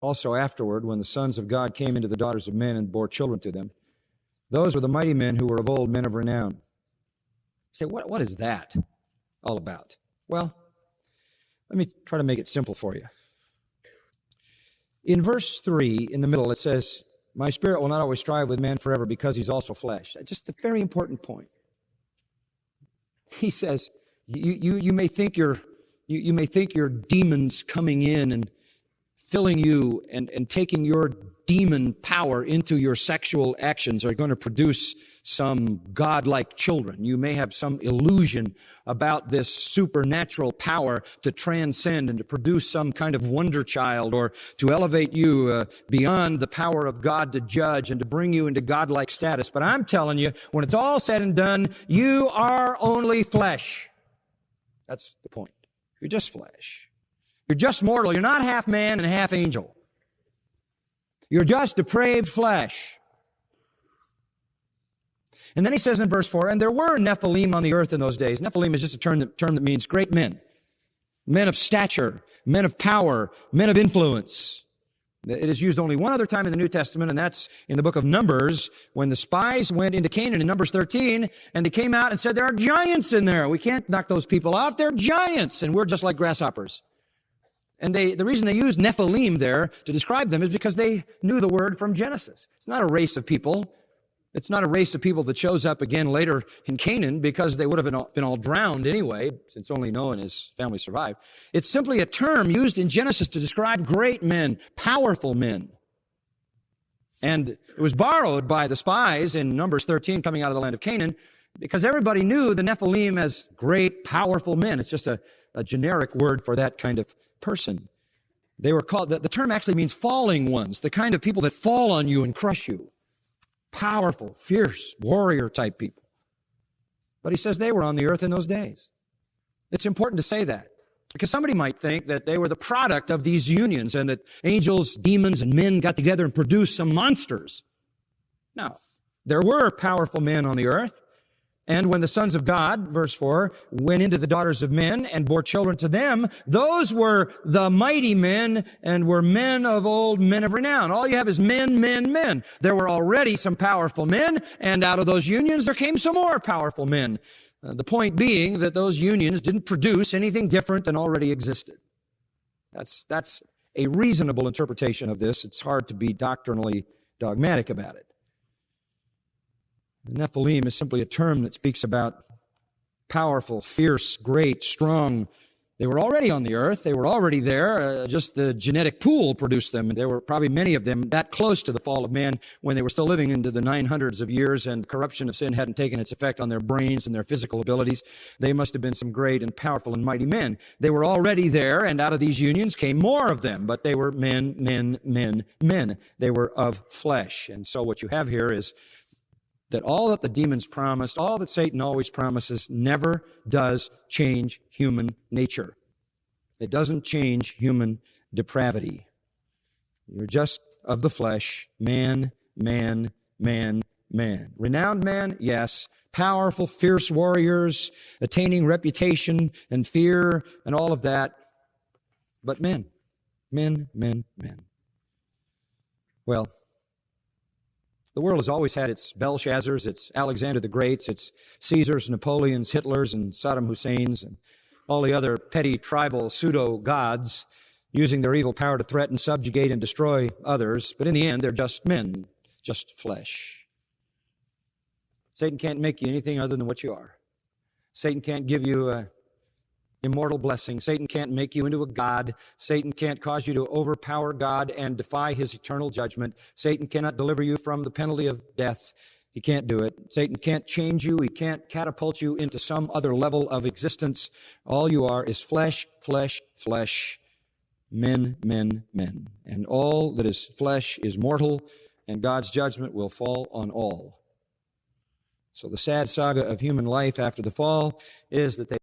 Also afterward, when the sons of God came into the daughters of men and bore children to them, those were the mighty men who were of old, men of renown. You say, what is that all about? Well, let me try to make it simple for you. In verse 3, in the middle, it says, my spirit will not always strive with man forever because he's also flesh. Just a very important point. He says, you may think your demons coming in and filling you and taking your demon power into your sexual actions are going to produce some godlike children. You may have some illusion about this supernatural power to transcend and to produce some kind of wonder child or to elevate you beyond the power of God to judge and to bring you into godlike status. But I'm telling you, when it's all said and done, you are only flesh. That's the point. You're just flesh. You're just mortal. You're not half man and half angel. You're just depraved flesh. And then he says in verse 4, and there were Nephilim on the earth in those days. Nephilim is just a term that means great men. Men of stature, men of power, men of influence. It is used only one other time in the New Testament, and that's in the book of Numbers, when the spies went into Canaan in Numbers 13, and they came out and said, there are giants in there. We can't knock those people off. They're giants, and we're just like grasshoppers. And the reason they used Nephilim there to describe them is because they knew the word from Genesis. It's not a race of people. It's not a race of people that shows up again later in Canaan because they would have been all drowned anyway, since only Noah and his family survived. It's simply a term used in Genesis to describe great men, powerful men. And it was borrowed by the spies in Numbers 13 coming out of the land of Canaan because everybody knew the Nephilim as great, powerful men. It's just a generic word for that kind of person. They were called, the term actually means falling ones, the kind of people that fall on you and crush you. Powerful, fierce, warrior type people. But he says they were on the earth in those days. It's important to say that because somebody might think that they were the product of these unions and that angels, demons, and men got together and produced some monsters. No, there were powerful men on the earth. And when the sons of God, verse 4, went into the daughters of men and bore children to them, those were the mighty men and were men of old, men of renown. All you have is men, men, men. There were already some powerful men, and out of those unions there came some more powerful men. The point being that those unions didn't produce anything different than already existed. That's a reasonable interpretation of this. It's hard to be doctrinally dogmatic about it. The Nephilim is simply a term that speaks about powerful, fierce, great, strong. They were already on the earth. They were already there. Just the genetic pool produced them. There were probably many of them that close to the fall of man when they were still living into the 900s of years and corruption of sin hadn't taken its effect on their brains and their physical abilities. They must have been some great and powerful and mighty men. They were already there, and out of these unions came more of them, but they were men, men, men, men. They were of flesh. And so what you have here is that all that the demons promised, all that Satan always promises, never does change human nature. It doesn't change human depravity. You're just of the flesh, man, man, man, man. Renowned man, yes. Powerful, fierce warriors, attaining reputation and fear and all of that. But men, men, men, men. Well, the world has always had its Belshazzars, its Alexander the Greats, its Caesars, Napoleons, Hitlers, and Saddam Husseins, and all the other petty tribal pseudo-gods using their evil power to threaten, subjugate, and destroy others. But in the end, they're just men, just flesh. Satan can't make you anything other than what you are. Satan can't give you a immortal blessing. Satan can't make you into a god. Satan can't cause you to overpower God and defy his eternal judgment. Satan cannot deliver you from the penalty of death. He can't do it. Satan can't change you. He can't catapult you into some other level of existence. All you are is flesh, flesh, flesh. Men, men, men. And all that is flesh is mortal, and God's judgment will fall on all. So the sad saga of human life after the fall is that they